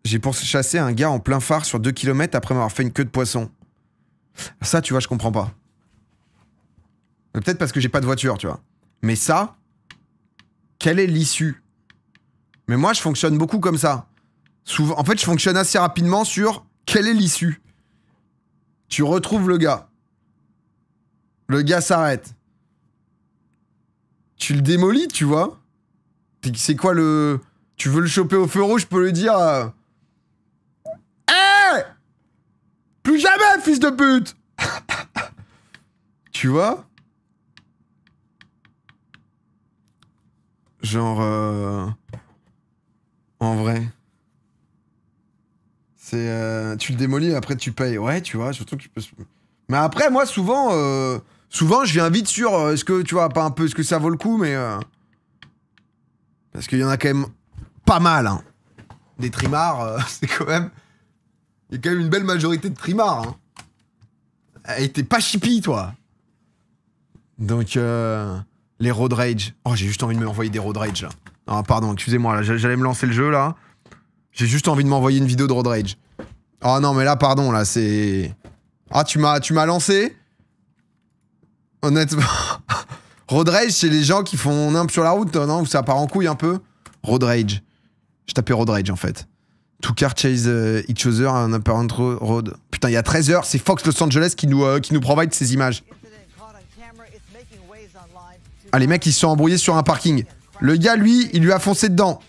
J'ai pourchassé un gars en plein phare sur 2 km après m'avoir fait une queue de poisson. Ça, tu vois, je comprends pas. Peut-être parce que j'ai pas de voiture, tu vois. Mais ça, quelle est l'issue? Mais moi, je fonctionne beaucoup comme ça. Souvent, en fait, je fonctionne assez rapidement sur quelle est l'issue. Tu retrouves le gars. Le gars s'arrête. Tu le démolis, tu vois. C'est quoi le... Tu veux le choper au feu rouge, je peux lui dire... Hey! Plus jamais, fils de pute! Tu vois? Genre... En vrai. C'est... tu le démolis et après tu payes. Ouais, tu vois, surtout que tu peux... Mais après, moi, souvent... Souvent, je viens vite sur... est-ce que, tu vois, pas un peu... Est-ce que ça vaut le coup, mais... Parce qu'il y en a quand même pas mal, hein. Des trimards, c'est quand même... Il y a quand même une belle majorité de trimards, hein. Et t'es pas chippy, toi. Donc, les road rage. Oh, j'ai juste envie de m'envoyer des road rage, là. Non, pardon, excusez-moi, là, j'allais me lancer le jeu, là. J'ai juste envie de m'envoyer une vidéo de road rage. Oh non, mais là, pardon, là, c'est... Ah, tu m'as lancé? Honnêtement... Road rage, c'est les gens qui font nimp sur la route, non? Où ça part en couille un peu? Road rage. Je tapais road rage, en fait. Two car chase each other on apparent road. Putain, il y a 13 heures, c'est Fox Los Angeles qui nous provide ces images. Ah, les mecs, ils se sont embrouillés sur un parking. Le gars, lui, il lui a foncé dedans.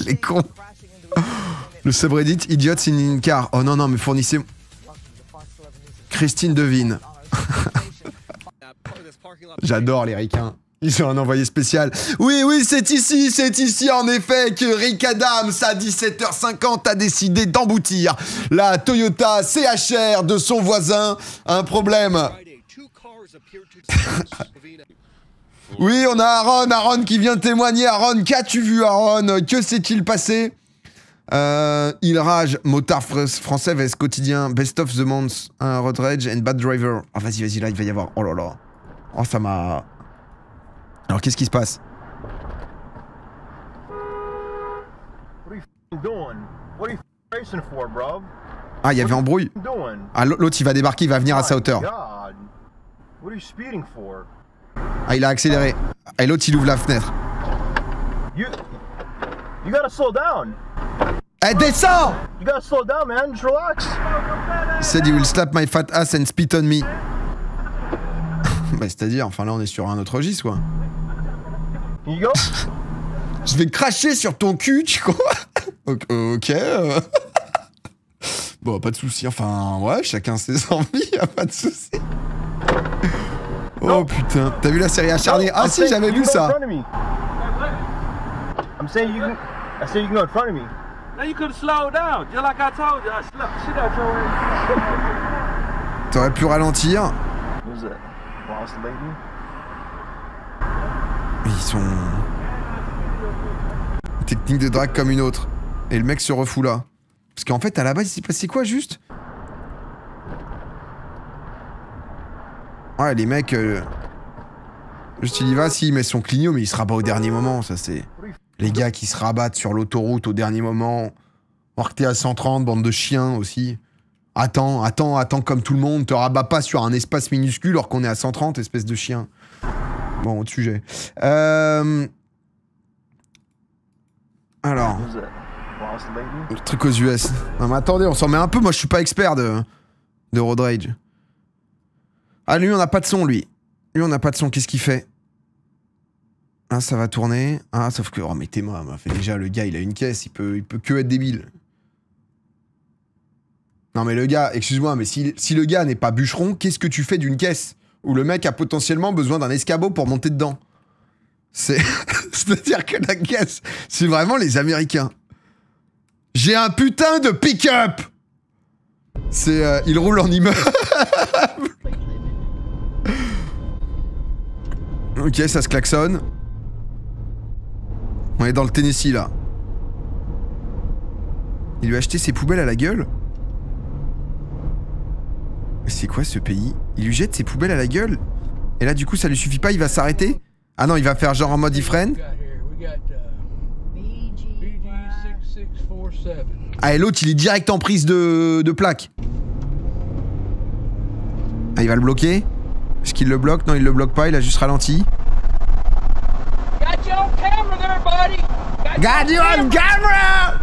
Les cons. Le subreddit Idiots in car. Oh non, non, mais fournissez... Christine devine. J'adore les ricains. Ils ont un envoyé spécial. Oui, oui, c'est ici en effet que Rick Adams à 17h50 a décidé d'emboutir la Toyota CHR de son voisin. Un problème. Oui, on a Aaron qui vient témoigner. Aaron, qu'as-tu vu, Aaron? Que s'est-il passé? Il rage, motard français, vs quotidien, best of the month, road rage and bad driver. Oh, vas-y, là, il va y avoir. Oh là là. Oh, ça m'a... Alors, qu'est-ce qui se passe? Ah, il y avait embrouille. Ah, l'autre, il va débarquer, il va venir à sa hauteur. Ah, il a accéléré. Et l'autre, il ouvre la fenêtre. Eh, descends! You gotta slow down, man. Just relax. He said he will slap my fat ass and spit on me. Bah, c'est-à-dire, enfin là, on est sur un autre registre, quoi. You go? Je vais cracher sur ton cul, tu crois? Ok. Bon, pas de soucis. Enfin, ouais, chacun ses envies, y'a pas de soucis. Oh putain, t'as vu la série acharnée? Ah si, j'avais vu ça. I'm saying you can... I said you can go in front of me. Now you could slow down, just like I told you. I slapped the shit out your ass. T'aurais pu ralentir. Who's that? Lost lady? Ils sont... Technique de drague comme une autre. Et le mec se refoule là. Parce qu'en fait, à la base, il s'est passé quoi, juste? Ouais, les mecs... Juste, il y va, si, il met son clignot, mais il se rabat au dernier moment, ça c'est... Les gars qui se rabattent sur l'autoroute au dernier moment. Alors que t'es à 130, bande de chiens aussi. Attends comme tout le monde. Te rabats pas sur un espace minuscule alors qu'on est à 130, espèce de chien. Bon, autre sujet. Alors... Le truc aux US. Non mais attendez, on s'en met un peu. Moi, je suis pas expert de road rage. Ah, lui, on n'a pas de son, lui. Lui, on n'a pas de son. Qu'est-ce qu'il fait? Ah, ça va tourner. Ah, sauf que... Oh, mais t'es moi. Fait déjà, le gars, il a une caisse. Il peut que être débile. Non, mais le gars, excuse-moi, mais si le gars n'est pas bûcheron, qu'est-ce que tu fais d'une caisse où le mec a potentiellement besoin d'un escabeau pour monter dedans? C'est-à-dire que la caisse, c'est vraiment les Américains. J'ai un putain de pick-up! C'est... il roule en immeuble. Ok, ça se klaxonne. On est dans le Tennessee, là. Il lui a acheté ses poubelles à la gueule? C'est quoi, ce pays? Il lui jette ses poubelles à la gueule? Et là, du coup, ça lui suffit pas, il va s'arrêter? Ah non, il va faire genre en mode iframe. Ah, et l'autre, il est direct en prise de plaque. Ah, il va le bloquer. Est-ce qu'il le bloque? Non, il le bloque pas, il a juste ralenti. Got you on camera!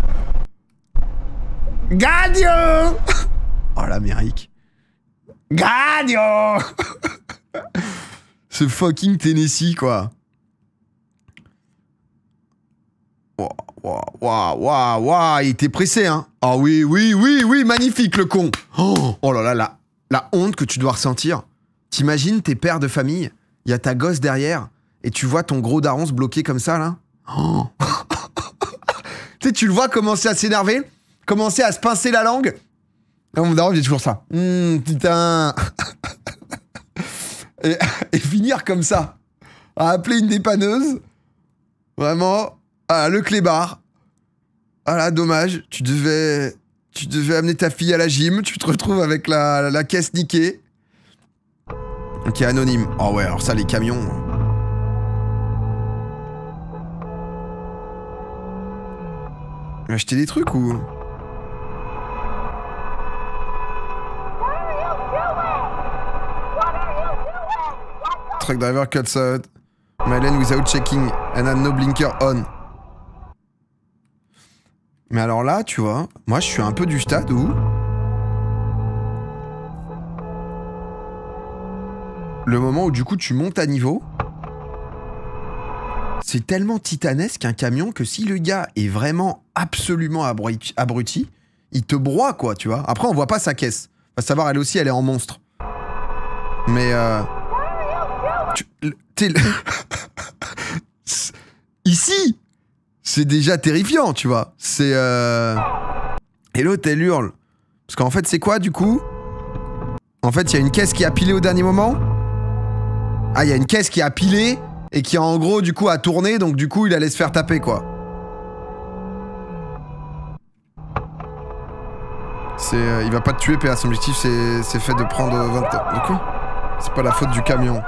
Got you! Oh, l'Amérique. Got you! Ce fucking Tennessee, quoi. Waouh, il était pressé, hein. Ah oui, magnifique, le con. Oh là là, la honte que tu dois ressentir. T'imagines tes pères de famille, il y a ta gosse derrière, et tu vois ton gros daron se bloquer comme ça, là. Oh. Tu sais, tu le vois commencer à s'énerver, commencer à se pincer la langue. Et mon daron, il dit toujours ça. Putain. et finir comme ça. À appeler une dépanneuse. Vraiment. Ah, le clébard. Ah là, dommage. Tu devais amener ta fille à la gym. Tu te retrouves avec la caisse niquée. Ok, anonyme. Oh ouais, alors ça, les camions. Acheter des trucs ou... Truck driver cuts out my lane without checking and had no blinker on. Mais alors là, tu vois, moi je suis un peu du stade où... Le moment où du coup tu montes à niveau... C'est tellement titanesque un camion que si le gars est vraiment absolument abruti, il te broie quoi, tu vois. Après on voit pas sa caisse. À savoir, elle aussi, elle est en monstre. Mais ici, c'est déjà terrifiant, tu vois. C'est Et l'autre, elle hurle. Parce qu'en fait, c'est quoi, du coup? En fait, il y a une caisse qui a pilé au dernier moment. Ah, il y a une caisse qui a pilé et qui, en gros, du coup, a tourné. Donc, du coup, il allait se faire taper, quoi. Il va pas te tuer, PA. Son objectif, c'est fait de prendre 20... Du coup, c'est pas la faute du camion.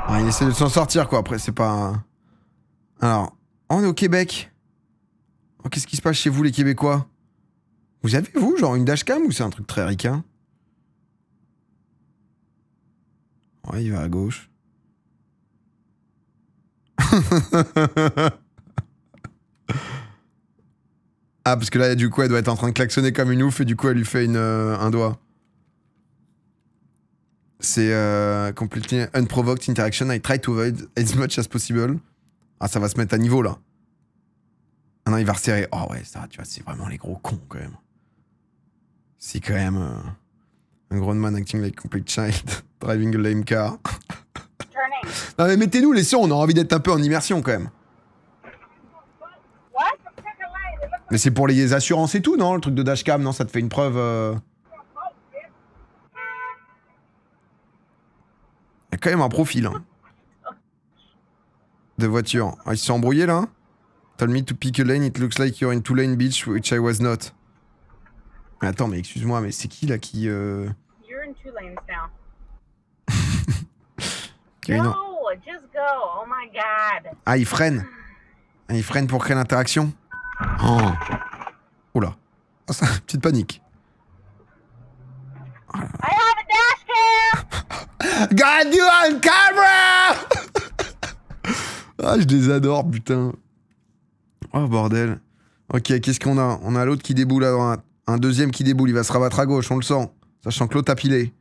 Ah, il essaie de s'en sortir, quoi. Après, c'est pas... Alors, on est au Québec. Oh, qu'est-ce qui se passe chez vous, les Québécois? Vous avez, vous, genre une dashcam ou c'est un truc très ricain? Ouais, il va à gauche. Ah, parce que là, du coup, elle doit être en train de klaxonner comme une ouf et du coup, elle lui fait un doigt. C'est completely unprovoked interaction. I try to avoid as much as possible. Ah, ça va se mettre à niveau, là. Ah non, il va resserrer. Oh ouais, ça, tu vois, c'est vraiment les gros cons, quand même. C'est quand même un grown man acting like a complete child, driving a lame car. Non mais mettez-nous les sons, on a envie d'être un peu en immersion, quand même. Mais c'est pour les assurances et tout, non? Le truc de dashcam, non? Ça te fait une preuve... Il y a quand même un profil, hein. De voiture. Ah, ils se sont embrouillés, là? Told me to pick a lane, it looks like you're in two-lane beach, which I was not. Mais attends, mais excuse-moi, mais c'est qui, là, qui... You're in two lanes now. No, just go, oh my god. Ah, il freine. Ah, il freine pour créer l'interaction. Oh. Oula. Oh, ça, petite panique. I have a dashcam. Got you on camera. Ah, je les adore, putain. Oh, bordel. Ok, qu'est-ce qu'on a? On a l'autre qui déboule à droite. Un deuxième qui déboule, il va se rabattre à gauche, on le sent. Sachant que l'autre a pilé.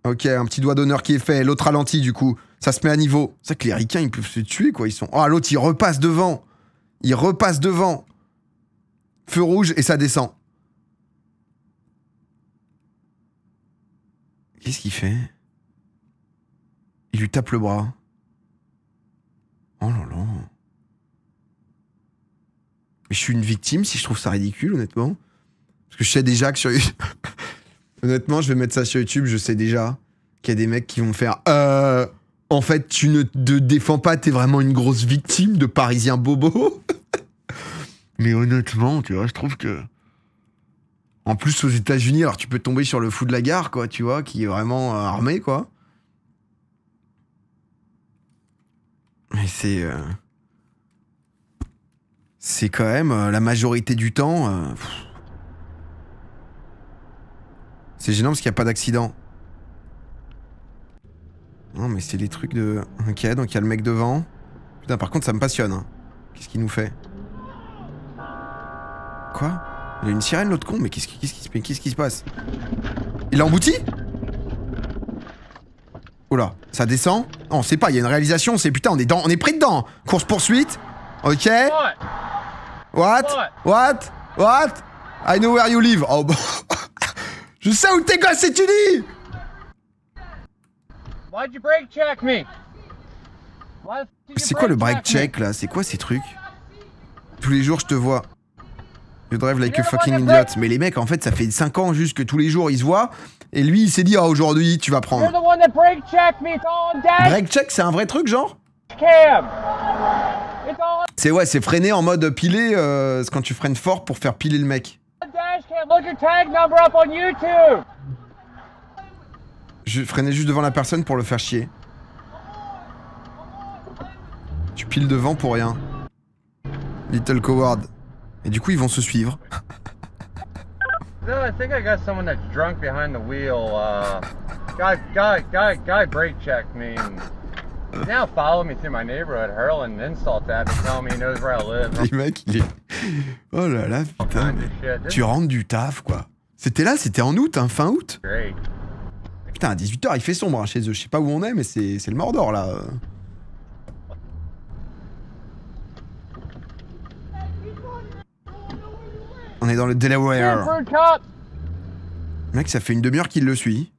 Ok, un petit doigt d'honneur qui est fait. L'autre ralentit, du coup. Ça se met à niveau. C'est vrai que les ricains, ils peuvent se tuer, quoi. Ils sont... Oh, l'autre, il repasse devant. Il repasse devant. Feu rouge et ça descend. Qu'est-ce qu'il fait? Il lui tape le bras. Oh là là. Mais je suis une victime si je trouve ça ridicule, honnêtement. Parce que je sais déjà que sur YouTube... Honnêtement, je vais mettre ça sur YouTube, je sais déjà qu'il y a des mecs qui vont me faire... En fait, tu ne te défends pas, t'es vraiment une grosse victime de Parisien bobo. Mais honnêtement, tu vois, je trouve que... En plus, aux États-Unis, alors tu peux tomber sur le fou de la gare, quoi, tu vois, qui est vraiment armé, quoi. Mais c'est quand même la majorité du temps. C'est gênant parce qu'il n'y a pas d'accident. Non, mais c'est les trucs de. Ok, donc il y a le mec devant. Putain, par contre, ça me passionne. Hein. Qu'est-ce qu'il nous fait? Quoi? Il a une sirène, l'autre con? Mais qu'est-ce qui se passe? Il a embouti? Oula, ça descend? Non, c'est pas, il y a une réalisation, c'est putain, on est pris dedans. Course-poursuite. Ok. What? I know where you live. Oh, bah. Je sais où t'es, quoi, c'est tu dis? Why'd you brake check me? C'est quoi le brake check là? C'est quoi ces trucs? Tous les jours je te vois. You drive like a fucking idiot. Mais les mecs en fait ça fait 5 ans juste que tous les jours ils se voient. Et lui il s'est dit ah aujourd'hui tu vas prendre. Brake check c'est un vrai truc genre? C'est ouais c'est freiner en mode pilé c'est quand tu freines fort pour faire piler le mec. Je freinais juste devant la personne pour le faire chier. Tu piles devant pour rien. Little coward. Et du coup, ils vont se suivre. No, I think I got someone that's drunk behind the wheel. Guy brake checked me and he's now follow me through my neighborhood, hurling insults at me, telling me he knows where I live. Les mecs, il est... Oh là là, putain. Tu rentres du taf, quoi. C'était là, c'était en août, hein, fin août. Great. Putain, à 18h, il fait sombre hein, chez eux. Je sais pas où on est, mais c'est le Mordor, là. On est dans le Delaware. Mec, ça fait une demi-heure qu'il le suit.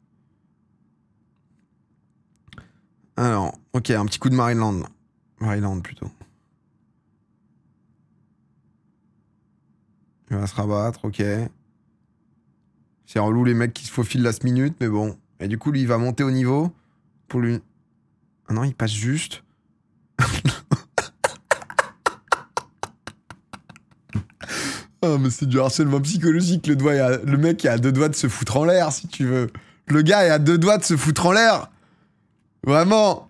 Alors, ok, un petit coup de Maryland. Maryland, plutôt. Il va se rabattre, ok. C'est relou les mecs qui se faufilent last minute, mais bon. Et du coup, lui, il va monter au niveau. Pour lui... Ah non, il passe juste. Oh, mais c'est du harcèlement psychologique. Le mec est à 2 doigts de se foutre en l'air, si tu veux. Le gars est à 2 doigts de se foutre en l'air. Vraiment.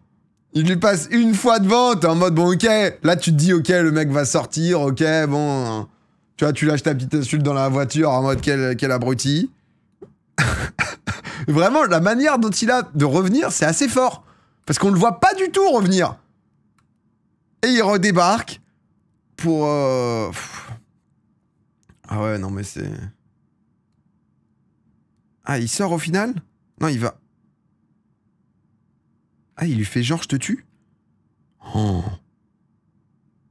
Il lui passe une fois devant, t'es en mode, bon, ok. Là, tu te dis, ok, le mec va sortir, ok, bon. Tu vois, tu lâches ta petite insulte dans la voiture en mode, quel abruti. Vraiment, la manière dont il a de revenir, c'est assez fort. Parce qu'on le voit pas du tout revenir. Et il redébarque pour... Ah ouais, non mais c'est... Ah, il sort au final? Non, il va... Ah, il lui fait genre, je te tue? Oh.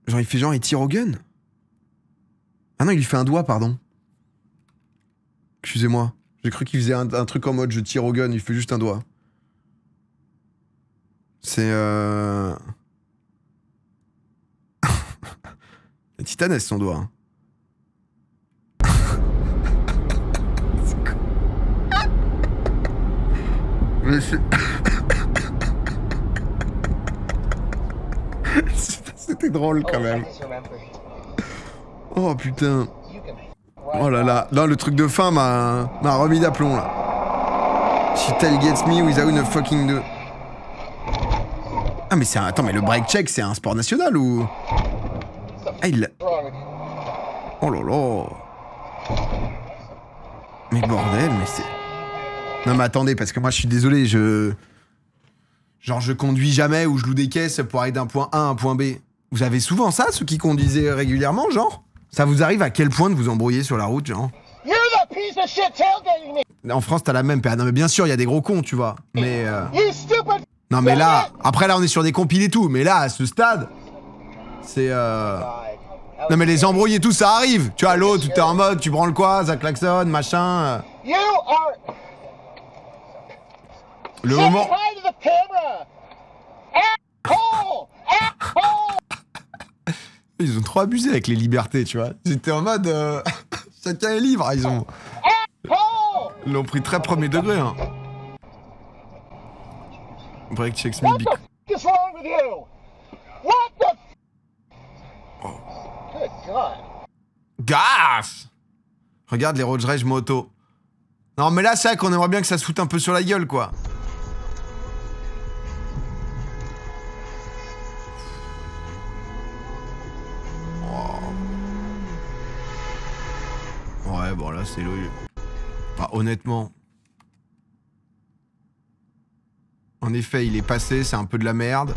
Genre, il fait genre, il tire au gun? Ah non, il lui fait un doigt, pardon. Excusez-moi. J'ai cru qu'il faisait un truc en mode, je tire au gun, il fait juste un doigt. C'est La titane, son doigt. Hein. C'est quoi? Mais c'est... C'était drôle quand même. Oh putain. Oh là là. Non, le truc de fin m'a remis d'aplomb là. She tailgates me without a fucking de... Ah mais c'est un... Attends, mais le break check c'est un sport national ou... Ah il... Oh là là. Mais bordel, mais c'est... Non mais attendez, parce que moi je suis désolé, Genre je conduis jamais ou je loue des caisses pour aller d'un point A à un point B. Vous avez souvent ça, ceux qui conduisaient régulièrement, genre? Ça vous arrive à quel point de vous embrouiller sur la route, genre? En France, t'as la même période. Non mais bien sûr, il y a des gros cons, tu vois. Mais... Non mais là... Après là, on est sur des compiles et tout. Mais là, à ce stade... C'est... Non mais les embrouilles et tout, ça arrive. Tu vois, l'autre, t'es en mode, tu branles quoi, ça klaxonne, machin... Le moment... Ils ont trop abusé avec les libertés, tu vois. Ils étaient en mode... chacun est libre, ils l'ont pris très premier degré, hein. Break checks me big. Oh. Gas! Regarde les road rage moto. Non mais là c'est vrai qu'on aimerait bien que ça se foute un peu sur la gueule quoi. Ouais bon là c'est logique. Enfin, honnêtement. En effet il est passé, c'est un peu de la merde.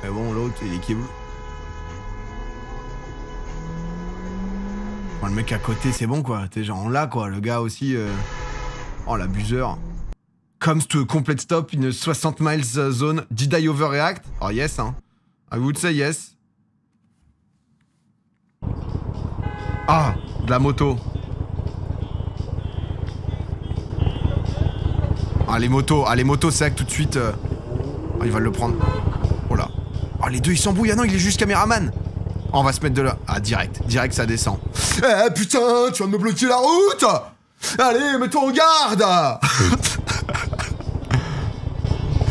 Mais bon l'autre il est qui. Enfin, le mec à côté c'est bon quoi, t'es genre là quoi, le gars aussi Oh l'abuseur. Comes to a complete stop in a 60 miles zone, did I overreact? Oh yes hein, I would say yes. Ah, de la moto. Ah les motos c'est vrai que tout de suite il va le prendre. Oh là. Oh les deux ils s'embrouillent, ah non il est juste caméraman. Oh, on va se mettre de là. Ah direct ça descend. Eh putain, tu vas me bloquer la route. Allez, mets-toi en garde.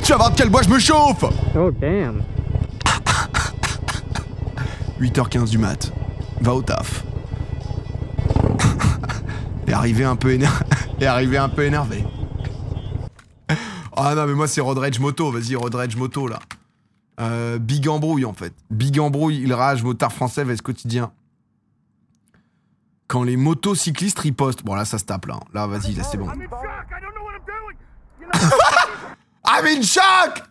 Tu vas voir de quel bois je me chauffe. Oh damn. 8h15 du mat. Va au taf. Et arrivé un peu énervé. Ah non mais moi c'est road rage moto, vas-y road rage moto là. Big embrouille en fait. Big embrouille, il rage, motard français, veste quotidien. Quand les motocyclistes ripostent. Bon là ça se tape là. Là vas-y, là c'est bon. I'm in shock.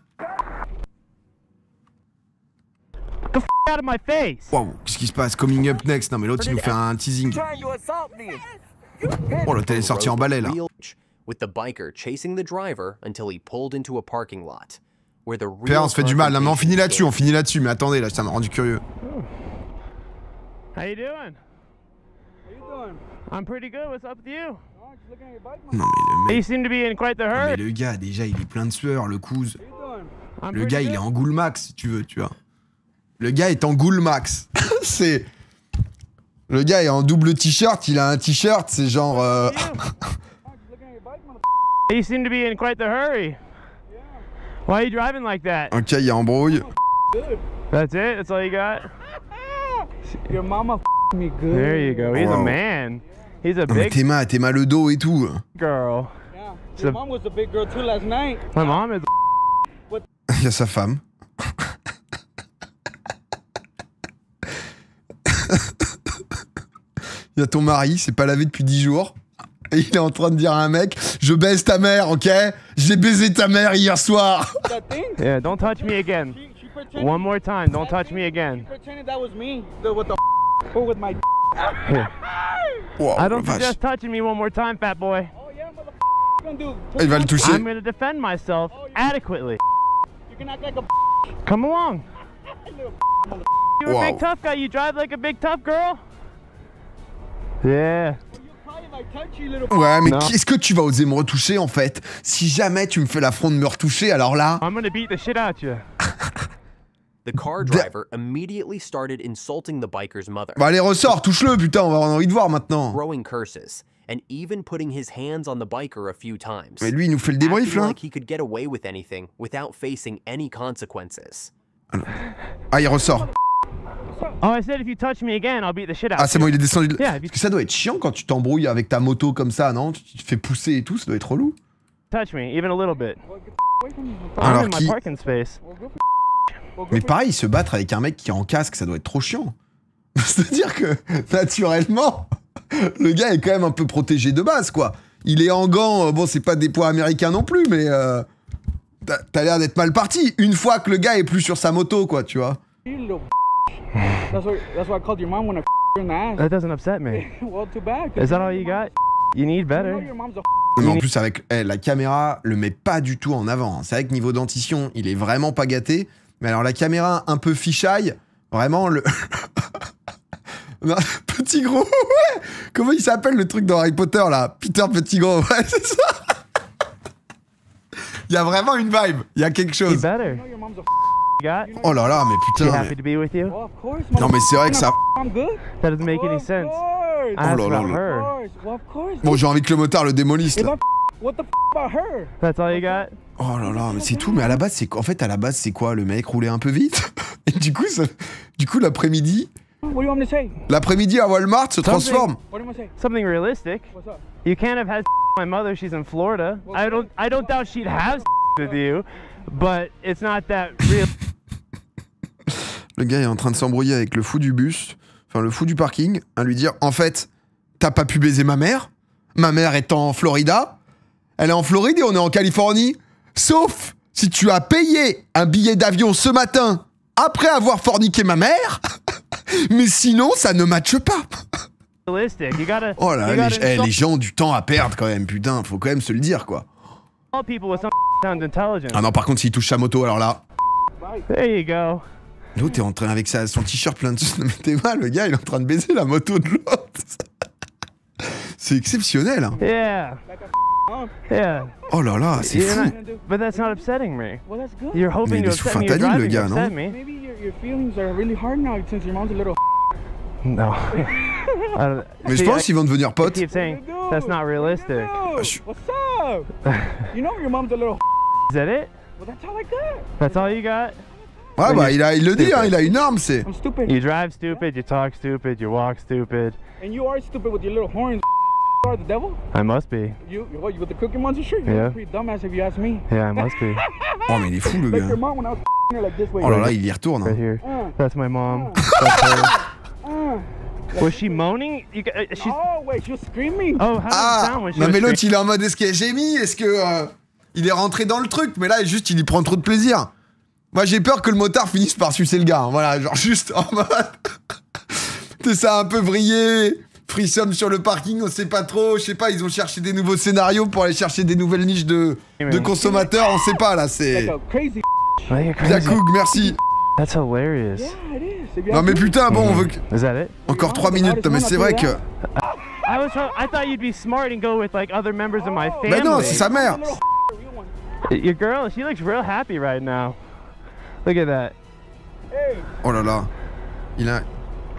The f out of my face. Wow, qu'est-ce qui se passe? Coming up next. Non mais l'autre il nous fait un teasing. Oh l'autre elle est sortie en balai là. With the biker chasing the driver until he pulled into a parking lot. Père, on se fait du mal. Non, mais on finit là-dessus. Mais attendez, là, ça m'a rendu curieux. How you doing? How you doing? I'm pretty good. What's up with you? Non, mais le You mec. seem to be in quite the Non, mais hurry. le gars, déjà, il est plein de sueur, le couze. Le gars, il est en goule max, si tu veux, tu vois. Le gars est en goule max. C'est. Le gars est en double t-shirt, il a un t-shirt, c'est genre. You seem to be in quite the hurry. Why are you driving like that? Ok, il y a embrouille. That's it? That's all you got? Your mama me good. There you go. He's a Wow. man. He's a Non, mais big t'es mal le dos et tout. girl. Yeah. So- Your mom was a big girl too last night. My mom is. Il y a sa femme. Il y a ton mari, c'est pas lavé depuis 10 jours. Et il est en train de dire à un mec, je baise ta mère, ok? J'ai baisé ta mère hier soir. That thing? Yeah, don't touch me again. She pretended. One more time. Don't touch me She again. pretended that was me. With the or with my. Wow, I don't vache. suggest touching me one more time, fat boy. Oh yeah, motherfucker. You gonna do? Il va le toucher. I'm gonna defend myself adequately. You can act like a. Come along. You're a Wow. big tough guy. You drive like a big tough girl. Yeah. You cry if I touch you, little. Ouais, mais Non. qu'est-ce que tu vas oser me retoucher en fait? Si jamais tu me fais l'affront de me retoucher, alors là. I'm gonna beat the shit out you. The car driver immediately started insulting the biker's mother, Bah allez, ressors, touche-le, putain, on va avoir envie de voir maintenant. throwing curses, and even putting his hands on the biker a few times. Mais lui, il nous fait le débrief Acting là. like he could get away with anything without facing any consequences. Ah, il ressort. Oh, I said if you touch me again, I'll beat the shit out Ah, c'est bon, il est descendu. Yeah, Parce que ça doit être chiant quand tu t'embrouilles avec ta moto comme ça, non? Tu te fais pousser et tout, ça doit être relou. touch me, even a little bit. Alors I'm in my qui- parking space. Mais pareil, se battre avec un mec qui est en casque, ça doit être trop chiant. C'est-à-dire que, naturellement, le gars est quand même un peu protégé de base, quoi. Il est en gants, bon, c'est pas des poids américains non plus, mais t'as l'air d'être mal parti. Une fois que le gars est plus sur sa moto, quoi, tu vois. You little. That's why I called your mom when I her in the ass. That doesn't upset me. Well, too bad. Is that all you got? You need You know better. your mom's a. Mais en plus, avec la caméra, le met pas du tout en avant. C'est vrai que niveau dentition, il est vraiment pas gâté. Mais alors, la caméra un peu fisheye, vraiment, le. Non, Petit Gros, ouais. Comment il s'appelle le truc dans Harry Potter, là? Peter Petit Gros, ouais, c'est ça. Il y a vraiment une vibe. Il y a quelque Need chose. better. You know your mom's a. You got? Oh là là, mais She putain. happy mais- to be with you? Well, of course. Non, mais c'est vrai que ça. I'm good. That doesn't make any Of sense. course. I asked Oh là là about là. her. Of course. Well, of course. Bon, j'ai envie que le motard le démolisse, If là. what the about her? That's all you got? Oh là là, mais c'est tout. Mais à la base, c'est quoi? En fait, à la base, c'est quoi? Le mec roulait un peu vite. Et du coup, l'après-midi, What do you want me to say? L'après-midi à Walmart se transforme. What do you want me to say? Something realistic. What's up? You can't have had my mother. She's in Florida. I don't doubt she'd have with you, but it's not that real. Le gars est en train de s'embrouiller avec le fou du bus, enfin le fou du parking, à lui dire en fait, t'as pas pu baiser ma mère est en Florida, elle est en Floride et on est en Californie, sauf si tu as payé un billet d'avion ce matin après avoir forniqué ma mère, mais sinon ça ne matche pas. Realistic. You gotta. Oh là, you gotta les gens ont du temps à perdre quand même, putain, faut quand même se le dire quoi. insult people with some sounds intelligent. Ah non, par contre, s'il touche sa moto, alors là. There you go. L'autre est en train avec son t-shirt plein de. Mais t'es mal, le gars, il est en train de baiser la moto de l'autre. C'est exceptionnel. Hein. Yeah. Yeah. Oh là là, c'est You're fou. not- but that's not upsetting me. Well, that's good. You're Mais hoping il to est sous upset me. You're fentanyl, le driving to gars, non? upset me. Maybe your feelings are really hard now since your mom's a little. No. I don't- Mais je See, pense qu'ils vont devenir I potes. keep saying that's not realistic. Dude, what's up? You know your mom's a little. Is that it? Well, that's all I got. That's all you got? Ouais, bah, il le dit, hein, il a une arme, c'est. I'm stupid. You drive stupid, you talk stupid, you walk stupid. And you are stupid with your little horns. You are the devil. I must be. You what? You with the Cookie Monster shirt? You're Yeah. a pretty dumbass if you ask me. Yeah, I must be. Oh, mais il est fou, le Like gars. your mom when I was her like this way. Oh là là, il y retourne. Right Hein. here. Uh, That's my mom. That's her. Was she moaning? She's. Oh wait, she was screaming. Oh, how did it Ah, sound when she non, was mais l'autre, screaming? il est en mode est-ce que j'ai mis? Est-ce que. Il est rentré dans le truc, mais là, juste, il y prend trop de plaisir. Moi, j'ai peur que le motard finisse par sucer le gars. Hein. Voilà, genre juste en mode. C'est ça, un peu vrillé. Frisome sur le parking, on sait pas trop. Je sais pas, ils ont cherché des nouveaux scénarios pour aller chercher des nouvelles niches de consommateurs. On sait pas, là, c'est. Like a crazy. Like you're crazy. Zakoug, merci. That's hilarious. Yeah, it is. If you Non, ask mais me. putain, bon, on veut. Is that it? Encore 3 minutes, mais c'est vrai que. I thought you'd be smart and go with like other members of my family. Mais non, c'est sa mère. Your girl, she looks real happy right now. Look at that. Oh là là. Il a.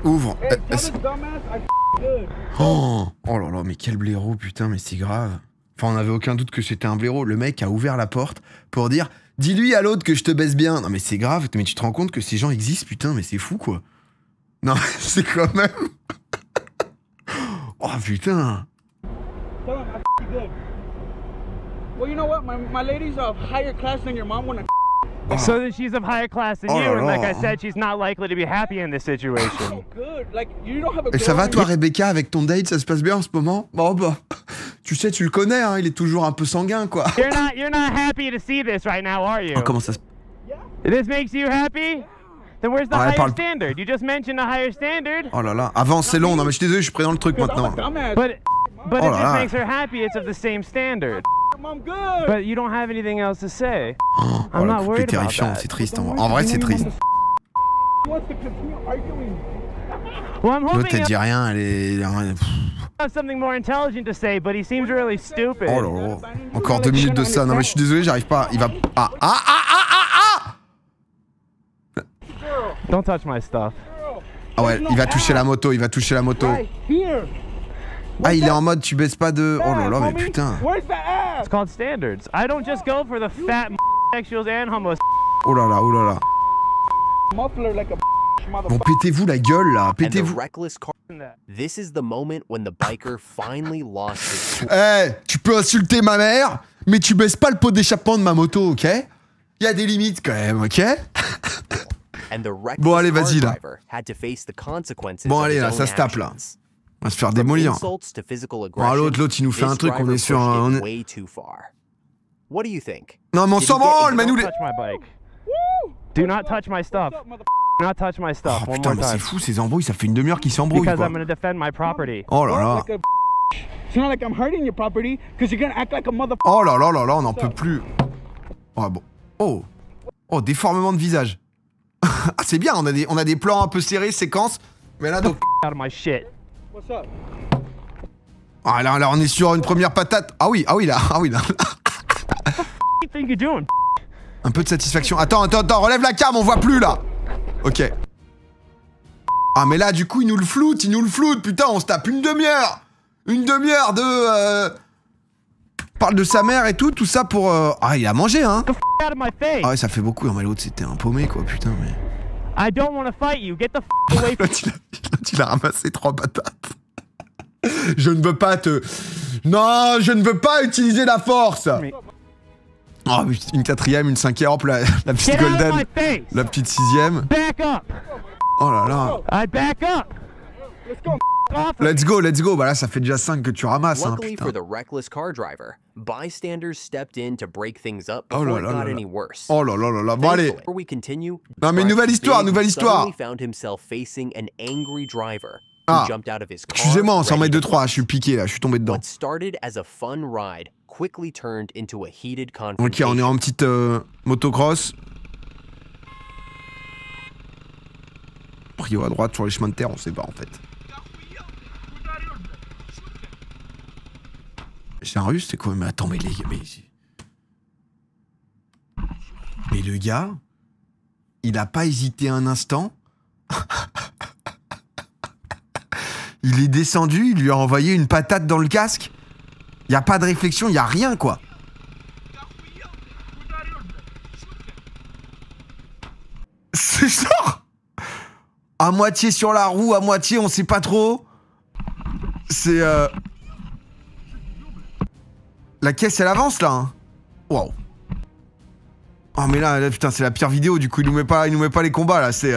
Ouvre. Hey, tell this dumbass I good. Oh là là, mais quel blaireau, putain, mais c'est grave. Enfin, on avait aucun doute que c'était un blaireau. Le mec a ouvert la porte pour dire dis-lui à l'autre que je te baisse bien. Non, mais c'est grave, mais tu te rends compte que ces gens existent, putain, mais c'est fou, quoi. Non, c'est quand même. Oh putain. Tell him I good. Well, you know what? My lady's of higher class than your mom when I. So that she's of higher class than Oh you, là and like là. I said, she's not likely to be happy in this situation. Good. Like you don't have a. Et ça girl va, in toi, your- Rebecca, avec ton date, ça se passe bien en ce moment? Bon, bah. Tu sais, tu le connais, hein, il est toujours un peu sanguin, quoi. You're not happy to see this right now, are you? Oh, comment ça se. This makes you happy? Then where's the Ah, elle higher parle- standard? You just mentioned a higher standard. Oh là là. Avance, c'est long. Non, mais je suis désolé, je suis pris dans le truc I'm a maintenant. dumbass. But Oh if là this là. makes her happy, it's of the same standard. Mom good. But you don't have anything else to say. Oh, I'm le not couple est worried about terrifiant, that. c'est triste. En vrai, c'est triste. He wants to continue arguing. Well, I'm L'autre, hoping elle he'll dit rien, elle est. have something more intelligent to say, but he seems really stupid. Oh là là. Encore 2 minutes de ça. Non, mais je suis désolé, j'arrive pas. Il va. Ah, ah, ah, ah, ah, ah! Don't touch my stuff. Ah ouais, il va toucher la moto, il va toucher la moto. Right here. Ah, il est en mode tu baisses pas de. Oh là là, mais Homie, putain. Where's the ass? It's called standards. I don't just go for the fat sexuals and homos. Oh là là, oh là là. Muffler like a Bon, motherfucker. pétez-vous la gueule là, And the pétez-vous. reckless car. This is the moment when the biker finally lost his Eh, tu peux insulter ma mère, mais tu baisses pas le pot d'échappement de ma moto, ok? Il y a des limites quand même, ok? and the reckless Bon, allez, car vas-y, là. driver had to face the consequences Bon, of allez, his là, own ça se tape, là. actions. On va se faire From démolir. insults to physical Bon, aggression, l'autre, il nous fait un this truc, on driver est sur pushed un. it way too far. What do you think? Non, mais on Did s'en he get branle, into mais nous Don't les. touch my bike. Woo! Do not touch my stuff. What's up, motherfucker? Do not touch my stuff. Oh One putain, more mais c'est time. fou ces embrouilles, ça fait une demi-heure qu'ils s'embrouillent Because quoi. I'm going to defend my property. Oh là là. Like a It's not like I'm hurting your property because you're gonna act like a motherfucker. Oh là là là là, on n'en peut plus. Oh bon. Oh. Oh, déformement de visage. Ah, c'est bien, on a des plans un peu serrés, séquences. Mais là donc. Out of my shit. What's up? Ah là, on est sur une première patate. Ah oui là. What do you think you're doing? Un peu de satisfaction. Attends, relève la cam, on voit plus là. Ok. Ah mais là du coup il nous le floute, putain, on se tape une demi-heure. Une demi-heure de... Parle de sa mère et tout ça pour... Ah il a mangé hein. Out of my face. Ah ouais ça fait beaucoup, non mais l'autre c'était un paumé quoi, putain mais... I don't want to fight you. Get the f away from Il a ramassé 3 patates. Je ne veux pas te... Non, je ne veux pas utiliser la force. Oh, une 4ème, une 5ème, hop, la petite Get out of golden. my face. La petite 6ème. Back up. Oh là là. I back up. Let's go. Bah là, ça fait déjà 5 que tu ramasses, hein, Luckily putain. for the reckless car driver, bystanders stepped in to break things up Oh before là it là got là any là. worse. Oh là là là là. Bon, allez. Before we continue, Non, mais nouvelle histoire, nouvelle histoire. suddenly found himself facing an angry driver who Ah. jumped out of his car. Excusez-moi, on s'en met ready to 2-3. Je suis piqué, là. Je suis tombé dedans. What started as a fun ride quickly turned into a heated Ok, confrontation. on est en petite motocross. Prio à droite sur les chemins de terre, on sait pas, en fait. C'est un russe, c'est quoi? Mais attends, mais les gars, mais le gars, il a pas hésité un instant. Il est descendu, il lui a envoyé une patate dans le casque. Y a pas de réflexion, y a rien, quoi. C'est genre à moitié sur la roue, à moitié on sait pas trop. C'est la caisse elle avance là, hein. Waouh. Oh mais là putain c'est la pire vidéo, du coup il nous met pas les combats là, c'est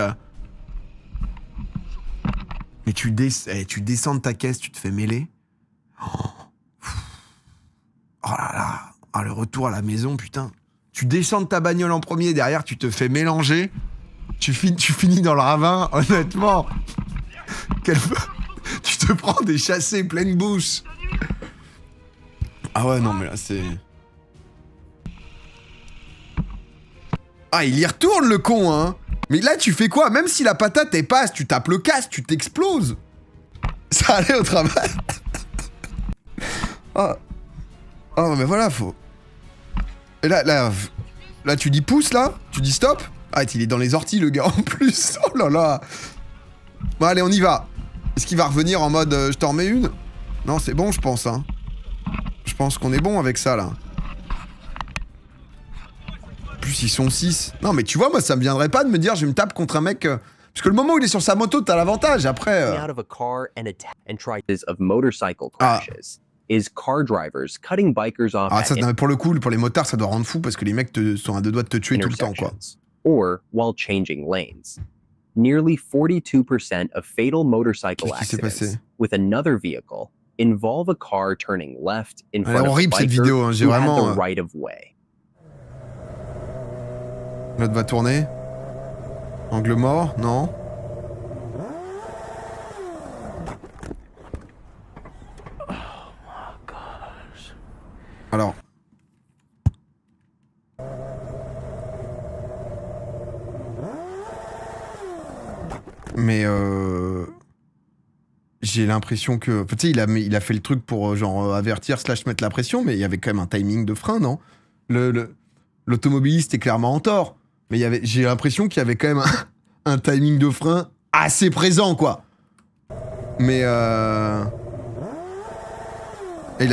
mais tu descends de ta caisse, tu te fais mêler. Oh là là. Ah, le retour à la maison, putain. Tu descends de ta bagnole en premier, derrière tu te fais mélanger. Tu finis dans le ravin, honnêtement. Tu te prends des chassés pleine bouche. Ah ouais, non, mais là, c'est... Ah, il y retourne, le con, hein. Mais là, tu fais quoi? Même si la patate, elle passe, tu tapes le casque, tu t'exploses. Ça allait au travail. Ah. Oh, mais voilà, faut... Et là, tu dis pouce, là? Tu dis stop? Ah, il est dans les orties, le gars, en plus. Oh là là. Bon, allez, on y va. Est-ce qu'il va revenir en mode je t'en remets une? Non, c'est bon, je pense, hein. Je pense qu'on est bon avec ça, là. En plus, ils sont 6. Non, mais tu vois, moi, ça me viendrait pas de me dire je me tape contre un mec... Parce que le moment où il est sur sa moto, t'as l'avantage. Après... Out of a car and tries of motorcycle crashes. Is car drivers cutting bikers off ah, ça, pour le coup, pour les motards, ça doit rendre fou parce que les mecs sont à 2 doigts de te tuer tout le temps, quoi. Or while changing lanes. Nearly 42% of fatal motorcycle accidents with another vehicle involve a car turning left in front of a biker who had the right of way. L'autre va tourner. Angle mort, non. Alors. Mais j'ai l'impression que... Tu sais, il a fait le truc pour genre avertir / mettre la pression, mais il y avait quand même un timing de frein, non? L'automobiliste est clairement en tort. Mais j'ai l'impression qu'il y avait quand même un timing de frein assez présent, quoi. Mais il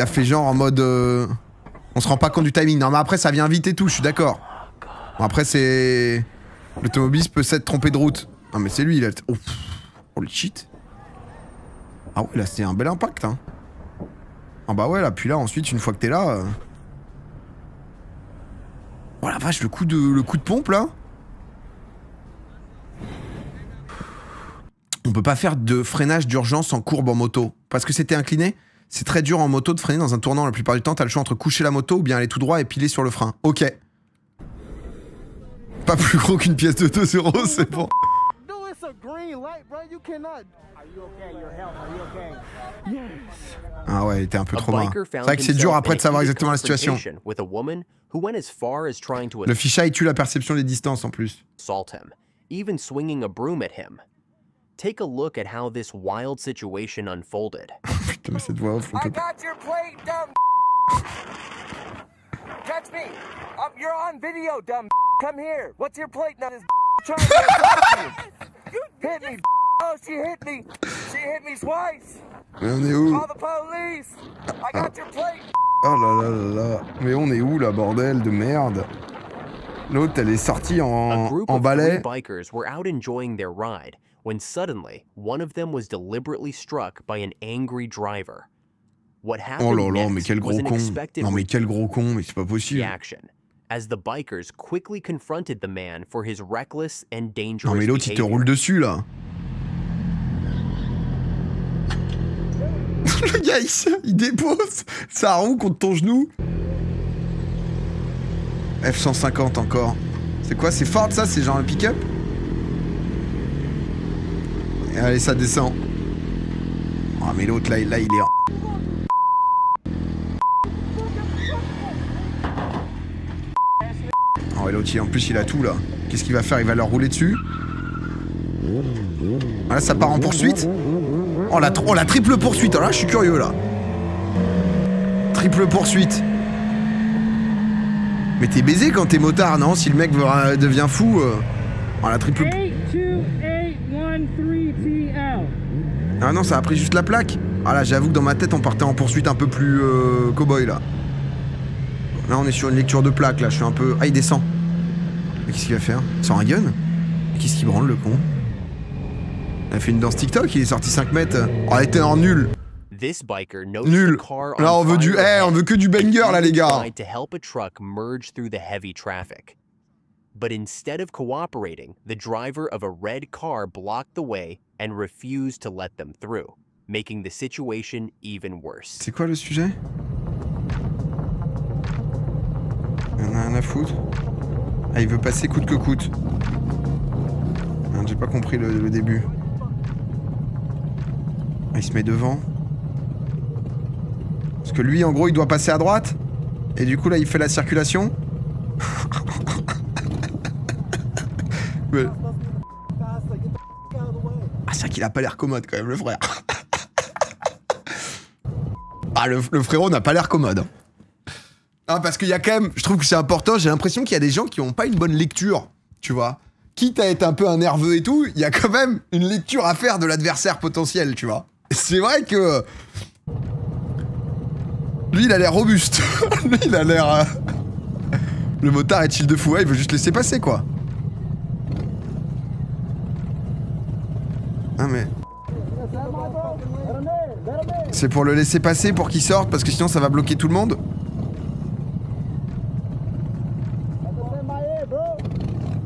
a fait genre en mode... on se rend pas compte du timing. Non, mais après, ça vient vite et tout, je suis d'accord. Bon, après, c'est... L'automobiliste peut s'être trompé de route. Non, mais c'est lui, il a... Oh, holy shit. Ah ouais, là, c'est un bel impact, hein. Ah bah ouais, là, puis là, ensuite, une fois que t'es là... Oh la vache, le coup de pompe, là. On peut pas faire de freinage d'urgence en courbe en moto. Parce que c'était incliné. C'est très dur en moto de freiner dans un tournant. La plupart du temps, t'as le choix entre coucher la moto ou bien aller tout droit et piler sur le frein. Ok. Pas plus gros qu'une pièce de 2 €, c'est bon. Ah ouais, il était un peu trop main. C'est vrai que c'est dur après de savoir exactement la situation. Le fichage tue la perception des distances en plus. Even swinging a broom at him. Take a look at how this wild situation unfolded. Putain, mais cette voix off, I got your plate, dumb. Catch me. You're on video, dumb. Come here. What's your plate now? This trying to attack you. Hit me. Oh, she hit me. She hit me twice. Mais on est où? Call the police. I got your plate. Oh là là là là. Mais on est où là, bordel de merde? L'autre, elle est sortie en balai. Bikers were out enjoying their ride when suddenly one of them was deliberately struck by an angry driver. What happened oh là là, mais next quel was gros an con. expected Non mais quel gros con, mais c'est pas possible. reaction, as the bikers quickly confronted the man for his reckless and dangerous Non mais l'autre, il te behavior. roule dessus, là. Le gars, il dépose sa roue contre ton genou. F-150 encore. C'est quoi? C'est Ford, ça? C'est genre un pick-up? Et allez, ça descend. Ah, mais l'autre, là, il est... Oh, et l'autre, en plus, il a tout, là. Qu'est-ce qu'il va faire? Il va leur rouler dessus. Ah, là, ça part en poursuite. Oh, la triple poursuite. Alors là, je suis curieux, là. Triple poursuite. Mais t'es baisé quand t'es motard, non? Si le mec devient fou... Oh, la triple... 82813TL. Ah non, ça a pris juste la plaque. Ah là, j'avoue que dans ma tête, on partait en poursuite un peu plus cow-boy, là. Là, on est sur une lecture de plaque, là. Je suis un peu... Ah, il descend. Mais qu'est-ce qu'il va faire? Il sort un gun? Qu'est-ce qu'il branle, le con? Il a fait une danse TikTok, il est sorti 5 mètres. Oh, elle était en nul. Nul. Là, on veut du... on veut que du banger, là, les gars. But instead of cooperating, the driver of a red car blocked the way and refused to let them through, making the situation even worse. C'est quoi le sujet? Il en a rien à foutre. Ah, il veut passer coûte que coûte. Ah, j'ai pas compris le début. Ah, il se met devant. Parce que lui, en gros, il doit passer à droite. Et du coup, là, il fait la circulation. Ouais. Ah, c'est vrai qu'il a pas l'air commode quand même, le frère. Ah, le frérot n'a pas l'air commode. Ah, parce qu'il y a quand même, je trouve que c'est important, j'ai l'impression qu'il y a des gens qui ont pas une bonne lecture, tu vois. Quitte à être un peu un nerveux et tout, il y a quand même une lecture à faire de l'adversaire potentiel, tu vois. C'est vrai que... Lui, il a l'air robuste. Lui, il a l'air... Le motard est chill de fou, ouais, il veut juste laisser passer, quoi. Ah mais... C'est pour le laisser passer, pour qu'il sorte, parce que sinon ça va bloquer tout le monde.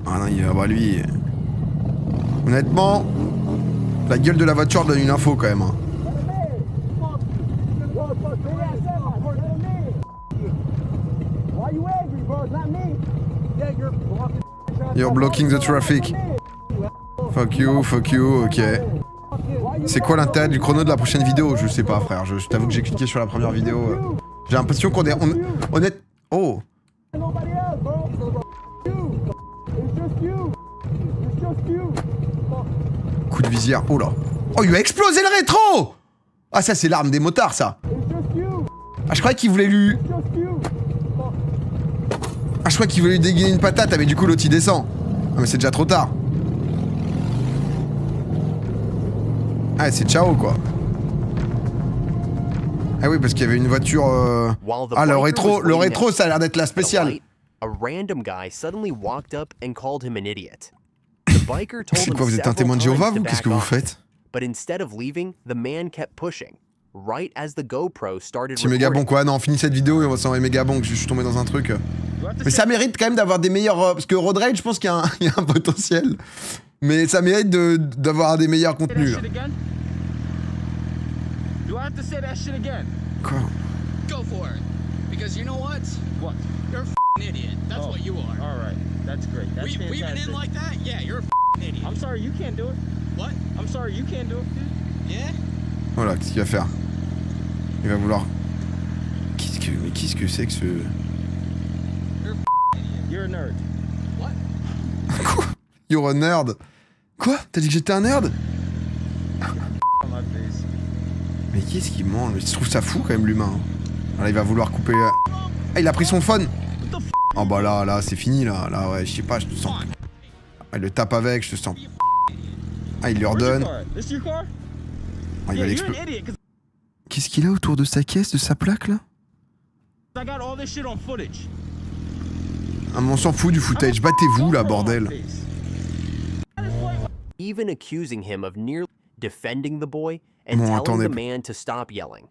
Ah non, bah lui... Honnêtement, la gueule de la voiture donne une info quand même. Hein. You're blocking the traffic. Fuck you, ok. C'est quoi l'intérêt du chrono de la prochaine vidéo? Je sais pas, frère. Je t'avoue que j'ai cliqué sur la première vidéo. J'ai l'impression qu'on est... honnête... Oh. Coup de visière. Oh là. Oh, il a explosé le rétro! Ah, ça, c'est l'arme des motards, ça. Ah, je croyais qu'il voulait lui... Ah, je croyais qu'il voulait lui dégainer une patate, mais du coup, l'autre, il descend. Ah, mais c'est déjà trop tard. Ah, c'est ciao, quoi. Ah oui, parce qu'il y avait une voiture... Ah, le rétro, ça a l'air d'être la spéciale. C'est quoi, vous êtes un témoin de Jéhovah, vous? Qu'est-ce que vous faites? C'est méga bon, quoi. Non, on finit cette vidéo et on va s'en aller méga bon, que je suis tombé dans un truc. Mais ça mérite quand même d'avoir des meilleurs... Parce que Road Rage, je pense qu'il y a un potentiel. Mais ça mérite d'avoir des meilleurs contenus. Quoi? Go for it. Because you know what? What? You're a f***ing idiot. That's what you are. Alright, that's great. That's fantastic. Weaving in like that? Yeah, you're a f***ing idiot. I'm sorry, you can't do it. What? I'm sorry, you can't do it, dude. Yeah? Voilà, qu'est-ce qu'il va faire? Il va vouloir... Mais qu'est-ce que c'est que ce... You're a nerd. What? Quoi? You're a nerd? Quoi? T'as dit que j'étais un nerd? Mais qu'est-ce qu'il mange? Je trouve ça fou quand même l'humain. Là il va vouloir couper... Ah il a pris son phone. Oh bah là c'est fini là. Là ouais je sais pas, je te sens... Ah, il le tape avec, je te sens... Ah il lui redonne. Ah, il va l'exploser. Qu'est-ce qu'il a autour de sa caisse, de sa plaque là? Ah, mais on s'en fout du footage. Battez-vous, là, bordel. Even accusing him of nearly defending the boy and telling the man to stop yelling.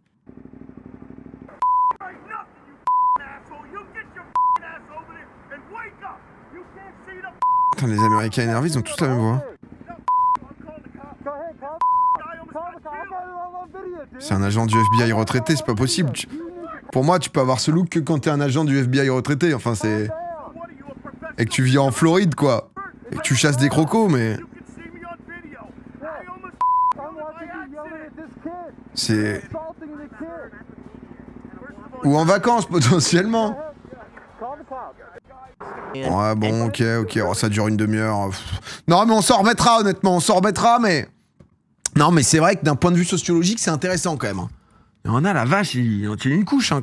Putain, les Américains énervés, ils ont tous la même voix. C'est un agent du FBI retraité, c'est pas possible. Pour moi, tu peux avoir ce look que quand t'es un agent du FBI retraité. Enfin, c'est... Et que tu vis en Floride, quoi. Et que tu chasses des crocos, mais... C'est... Ou en vacances, potentiellement. Ouais, bon, ok. Oh, ça dure une demi-heure. Non, mais on s'en remettra, honnêtement. On s'en remettra, mais... Non, mais c'est vrai que d'un point de vue sociologique, c'est intéressant, quand même. Et on a la vache, il en tient une couche, hein.